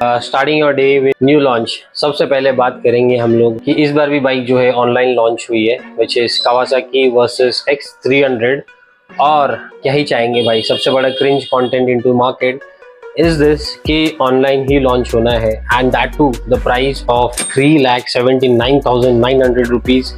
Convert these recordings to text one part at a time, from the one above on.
Starting your day with new launch. सबसे पहले बात करेंगे हम लोग कि इस बार भी बाइक जो है ऑनलाइन लॉन्च हुई है, which is Kawasaki versus X300। और क्या ही चाहेंगे भाई, सबसे बड़ा cringe content into market is this कि ऑनलाइन ही लॉन्च होना है, and that too the price of 3,79,900 rupees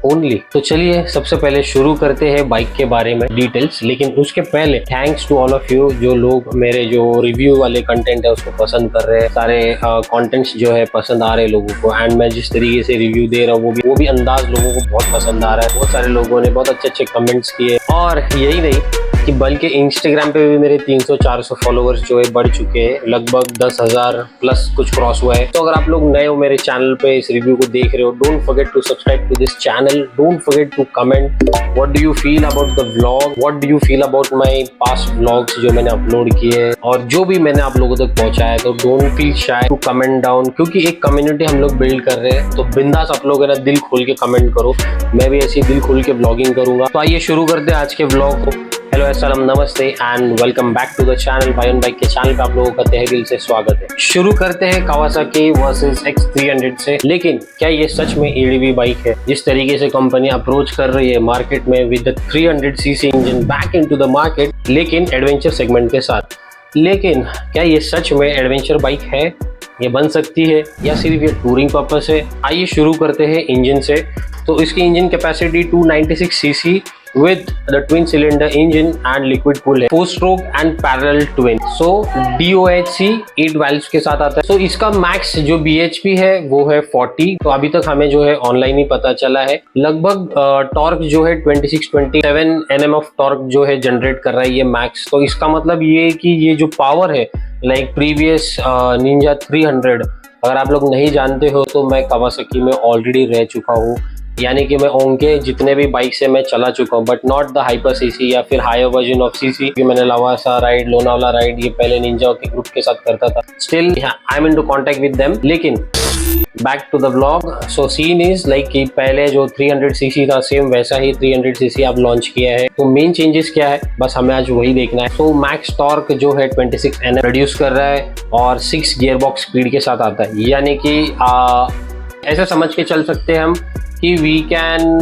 only. तो चलिए सबसे पहले शुरू करते हैं बाइक के बारे में डिटेल्स, लेकिन उसके पहले thanks to all of you जो लोग मेरे जो रिव्यू वाले कंटेंट है उसको पसंद कर रहे हैं। सारे कंटेंट्स जो है पसंद आ रहे हैं लोगों को, एंड मैं जिस तरीके से रिव्यू दे रहा हूँ वो भी अंदाज लोगों को बहुत पसंद आ रहा है। बहुत सारे लोगों ने बहुत अच्छे अच्छे कमेंट्स किए, और यही नहीं कि बल्कि इंस्टाग्राम पे भी मेरे 300-400 फॉलोअर्स जो है बढ़ चुके हैं, लगभग 10,000 प्लस कुछ क्रॉस हुआ है। तो अगर आप लोग नए हो मेरे चैनल पे इस रिव्यू को देख रहे हो, don't forget to subscribe to this channel, don't forget to comment what do you feel about the vlog, what do you feel about my past vlogs जो मैंने अपलोड किए हैं और जो भी मैंने आप लोगों तक पहुंचाया है। तो don't feel shy to comment down, क्योंकि एक कम्युनिटी हम लोग बिल्ड कर रहे हैं। तो बिंदास आप लोग है ना दिल खोल के कमेंट करो, मैं भी ऐसी दिल खोल के व्लॉगिंग करूंगा। तो आइए शुरू करते हैं आज के व्लॉग को। हेलो अस्सलाम नमस्ते and welcome back to the channel. भाई ऑन बाइक के चैनल पे आप लोगों का तहे दिल से स्वागत है। शुरू करते हैं कावासाकी वर्सेस X300 से। लेकिन क्या ये सच में एडीवी बाइक है? जिस तरीके से कंपनी अप्रोच कर रही है मार्केट में with the 300cc engine back into the market, लेकिन एडवेंचर सेगमेंट के साथ। लेकिन क्या ये सच में एडवेंचर बाइक है? ये बन सकती है या सिर्फ ये टूरिंग पर्पस है? आइए शुरू करते हैं इंजन से। तो इसकी engine capacity 296cc with the twin cylinder engine and liquid cooled है, 4 stroke and parallel twin। so DOHC 8 valves के साथ आता है। so इसका मैक्स जो BHP है वो है 40। तो अभी तक हमें जो है ऑनलाइन ही पता चला है। लगभग टॉर्क जो है 26-27 Nm ऑफ टॉर्क जो है जनरेट कर रहा है ये मैक्स। तो इसका मतलब ये कि ये जो पावर है लाइक प्रीवियस निंजा 300, अगर आप लोग नहीं जानते हो तो मैं कावासाकी में ऑलरेडी रह चुका हूँ, यानी कि मैं उनके जितने भी बाइक से मैं चला चुका हूँ, but not the hyper CC या फिर हायर वर्जन ऑफ सीसी। कि मैंने लवासा राइड, लोनावला राइड ये पहले निंजा के ग्रुप के साथ करता था। Still I am in to contact with them. लेकिन back to the vlog. So scene is like कि पहले जो 300cc था सेम वैसा ही 300cc अब लॉन्च किया है। तो मेन चेंजेस क्या है बस हमें आज वही देखना है। तो मैक्स टॉर्क जो है 26 Nm प्रोड्यूस कर रहा है और 6 गियर बॉक्स स्पीड के साथ आता है, यानी कि ऐसा समझ के चल सकते हैं हम कि we can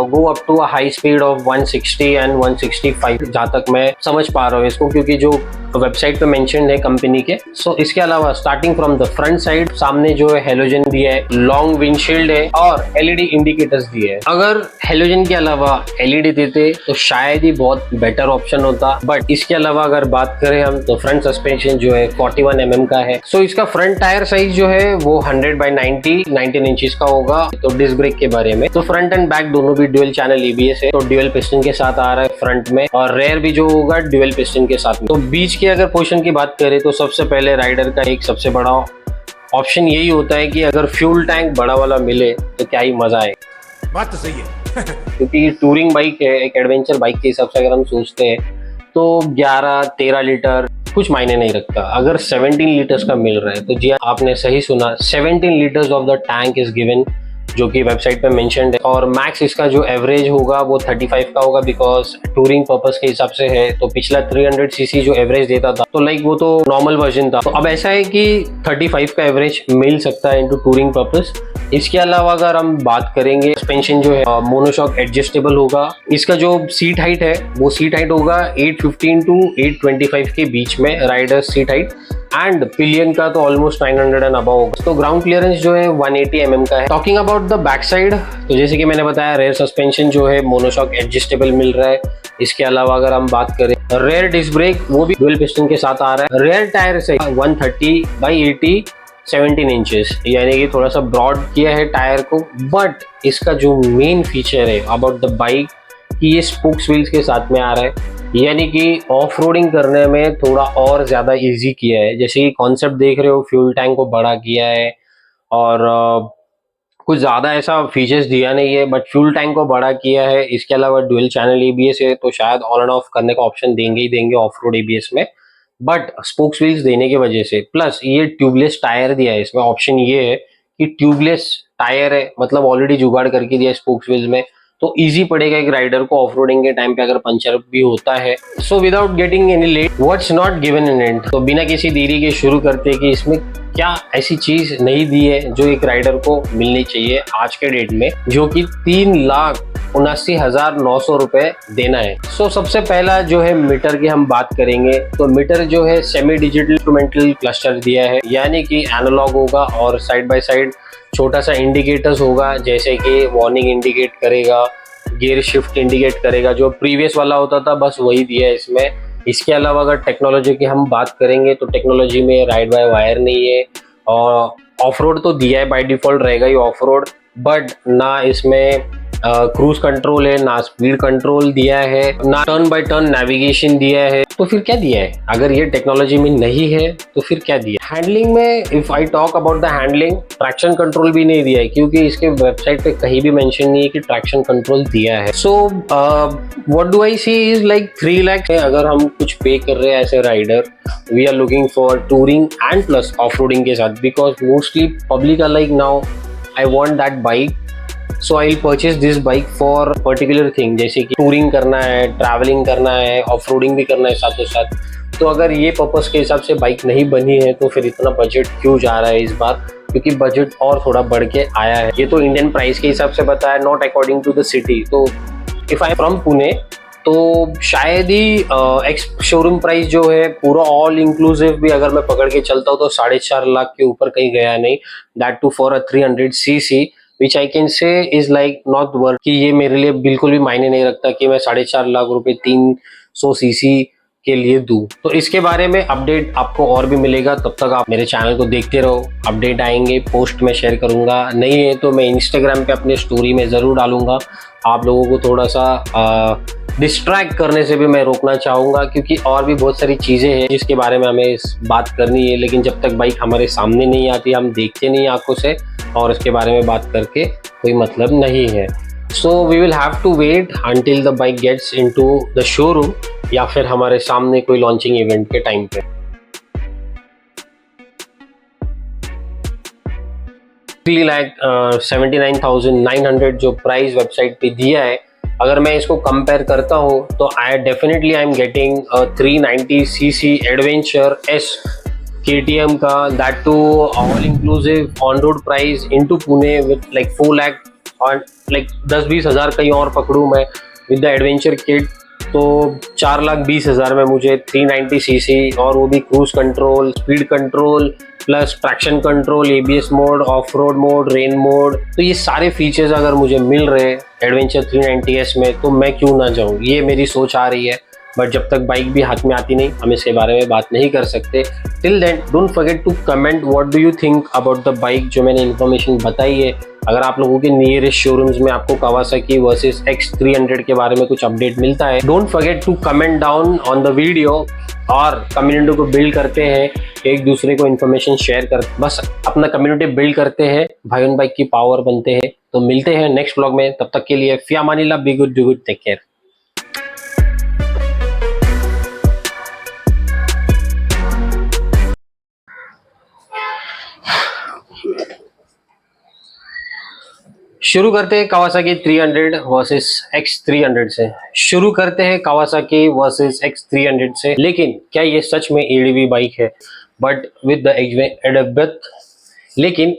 go up to a high speed of 160 and 165, जहाँ तक मैं समझ पा रहा हूँ इसको, क्योंकि जो वेबसाइट पे मेंशन है कंपनी के। सो इसके अलावा starting from the front side सामने जो है हेलोजन दिया है, लॉन्ग विंडशील्ड है और एलईडी इंडिकेटर्स दिए है। अगर हेलोजन के अलावा एलईडी देते तो शायद ही बहुत बेटर ऑप्शन होता, बट इसके अलावा अगर बात करें हम तो फ्रंट सस्पेंशन जो है 41 mm का है। सो इसका फ्रंट टायर साइज जो है वो 100/90 19 इंचेस का होगा। तो डिस्क ब्रेक के बारे में, तो फ्रंट एंड बैक दोनों भी ड्यूअल चैनल ABS है। तो ड्यूअल पिस्टन के साथ आ रहा है फ्रंट में, और रेयर भी जो होगा ड्यूअल पिस्टन के साथ में। तो बीच की अगर पोजीशन की बात करें तो सबसे पहले राइडर का एक सबसे बड़ा ऑप्शन यही होता है कि अगर फ्यूल टैंक बड़ा वाला मिले तो क्या ही मजा है। बात तो सही है क्योंकि टूरिंग बाइक है, एक एडवेंचर बाइक के हिसाब से अगर हम सोचते हैं तो 11-13 लीटर कुछ मायने नहीं रखता। अगर 17 लीटर्स का मिल रहा है तो जी आपने सही सुना, 17 litres of the tank is given, जो कि वेबसाइट पे मेंशन्ड है। और मैक्स इसका जो एवरेज होगा वो 35 का होगा, बिकॉज टूरिंग पर्पस के हिसाब से है। तो पिछला 300cc जो एवरेज देता था तो लाइक वो तो नॉर्मल वर्जन था। तो अब ऐसा है कि 35 का एवरेज मिल सकता है इनटू टूरिंग पर्पस। इसके अलावा अगर हम बात करेंगे सस्पेंशन जो है मोनोशॉक एडजस्टेबल होगा। इसका जो सीट हाइट है वो सीट हाइट होगा 815 to 825 के बीच में, rider seat height. And pillion का तो ऑलमोस्ट 900 एंड अबव होगा। तो ग्राउंड क्लियरेंस जो है 180 mm का है। Talking about the back side, तो जैसे कि मैंने बताया रेयर सस्पेंशन जो है मोनोशॉक एडजस्टेबल मिल रहा है। इसके अलावा अगर हम बात करें रेयर डिस्क ब्रेक वो भी डुअल पिस्टन के साथ आ रहा है। रेयर टायर से 130/80 17 इंचेस, यानी कि थोड़ा सा ब्रॉड किया है टायर को। बट इसका जो मेन फीचर है अबाउट द बाइक कि ये स्पोक्स व्हील्स के साथ में आ रहा है, यानी कि ऑफ रोडिंग करने में थोड़ा और ज़्यादा इजी किया है। जैसे कि कॉन्सेप्ट देख रहे हो, फ्यूल टैंक को बड़ा किया है और कुछ ज़्यादा ऐसा फीचर्स दिया नहीं है, बट फ्यूल टैंक को बड़ा किया है। इसके अलावा डुअल चैनल ABS है, तो शायद ऑन एंड ऑफ करने का ऑप्शन देंगे ही देंगे ऑफ रोड ABS में। बट स्पोक्स व्हील्स देने की वजह से, प्लस ये ट्यूबलेस टायर दिया है इसमें। ऑप्शन ये है कि ट्यूबलेस टायर है, मतलब ऑलरेडी जुगाड़ करके दिया है स्पोक्स व्हील्स में। तो इजी पड़ेगा एक राइडर को ऑफ रोडिंग के टाइम पे अगर पंचर भी होता है। So without getting any late, what's not given in end, तो बिना किसी देरी के शुरू करते कि इसमें क्या ऐसी चीज नहीं दी है जो एक राइडर को मिलनी चाहिए आज के डेट में, जो कि 3,79,900 रुपए देना है। सो सबसे पहला जो है मीटर की हम बात करेंगे, तो मीटर जो है सेमी डिजिटल इंस्ट्रूमेंटल क्लस्टर दिया है, यानी कि एनालॉग होगा और साइड बाय साइड छोटा सा इंडिकेटर्स होगा, जैसे कि वार्निंग इंडिकेट करेगा, गियर शिफ्ट इंडिकेट करेगा, जो प्रीवियस वाला होता था बस वही दिया है इसमें। इसके अलावा अगर टेक्नोलॉजी की हम बात करेंगे तो टेक्नोलॉजी में राइड बाय वायर नहीं है, और ऑफ रोड तो दिया है, बाय डिफॉल्ट रहेगा ही ऑफ रोड, बट ना इसमें क्रूज कंट्रोल है, ना स्पीड कंट्रोल दिया है, ना टर्न बाय टर्न नेविगेशन दिया है। तो फिर क्या दिया है? अगर ये टेक्नोलॉजी में नहीं है तो फिर क्या दिया? हैंडलिंग में if I talk about the handling, traction control भी नहीं दिया है, क्योंकि इसके वेबसाइट पे कहीं भी मेंशन नहीं है कि ट्रैक्शन कंट्रोल दिया है। So what do I see is like 3 lakh अगर हम कुछ पे कर रहे हैं as a rider, we are looking for touring and plus off roading के साथ, because mostly public are like now I want that bike, so I will purchase this bike for particular thing, जैसे कि touring करना है, travelling करना है, off roading भी करना है साथों साथ। तो अगर ये पर्पस के हिसाब से बाइक नहीं बनी है तो फिर इतना बजट क्यों जा रहा है इस बार? क्योंकि बजट और थोड़ा बढ़ के आया है। ये तो इंडियन प्राइस के हिसाब से बताया, not according to the city. तो इफ आई फ्रॉम पुणे तो शायद ही एक्स शोरूम प्राइस जो है पूरा ऑल इंक्लूसिव भी अगर मैं पकड़ के चलता हूँ तो 4.5 लाख के ऊपर कहीं गया नहीं, that too for a 300cc, which I can say is like not worth, कि ये मेरे लिए बिल्कुल भी मायने नहीं रखता कि मैं 4.5 लाख रुपए 300cc के लिए दूं। तो इसके बारे में अपडेट आपको और भी मिलेगा, तब तक आप मेरे चैनल को देखते रहो, अपडेट आएंगे, पोस्ट में शेयर करूंगा, नहीं है तो मैं इंस्टाग्राम पे अपने स्टोरी में ज़रूर डालूंगा। आप लोगों को थोड़ा सा डिस्ट्रैक्ट करने से भी मैं रोकना चाहूँगा, क्योंकि और भी बहुत सारी चीज़ें हैं जिसके बारे में हमें बात करनी है, लेकिन जब तक बाइक हमारे सामने नहीं आती, हम देखते नहीं आंखों से, और इसके बारे में बात करके कोई मतलब नहीं है। So we will have to wait until the bike gets into the showroom, या फिर हमारे सामने कोई लॉन्चिंग इवेंट के टाइम पे। 3,79,900 जो प्राइस वेबसाइट पे दिया है, अगर मैं इसको कंपेयर करता हूँ तो I am getting 390cc adventure S KTM का, that too all inclusive on road price into Pune with like 4 lakh, और लाइक 10-20 हज़ार कहीं और पकड़ूँ मैं विद द एडवेंचर किट, तो 4,20,000 में मुझे 390cc, और वो भी cruise control, speed control plus traction control, ABS mode, of road mode, rain mode, तो ये सारे फीचर्स अगर मुझे मिल रहे हैं एडवेंचर 390S में तो मैं क्यों ना जाऊँ, ये मेरी सोच आ रही है। बट जब तक बाइक भी हाथ में आती नहीं, हम इसके बारे में बात नहीं कर सकते। Till then don't forget to comment what do you think about the bike जो मैंने इन्फॉर्मेशन बताई है। अगर आप लोगों के नियरेस्ट शोरूम्स में आपको कावासाकी वर्सेस X300 के बारे में कुछ अपडेट मिलता है, don't forget to comment down on the video, और कम्युनिटी को बिल्ड करते हैं, एक दूसरे को इन्फॉर्मेशन शेयर कर, बस अपना कम्युनिटी बिल्ड करते हैं, भाई उन बाइक की पावर बनते हैं। तो मिलते हैं नेक्स्ट व्लॉग में, तब तक के लिए फिया मानिला, be good, do good, take care. शुरू करते हैं कावासाकी 300 वर्सेस X300 से। शुरू करते हैं कावासाकी वर्सेस X300 से। लेकिन क्या ये सच में ADV बाइक है? बट विद द लेकिन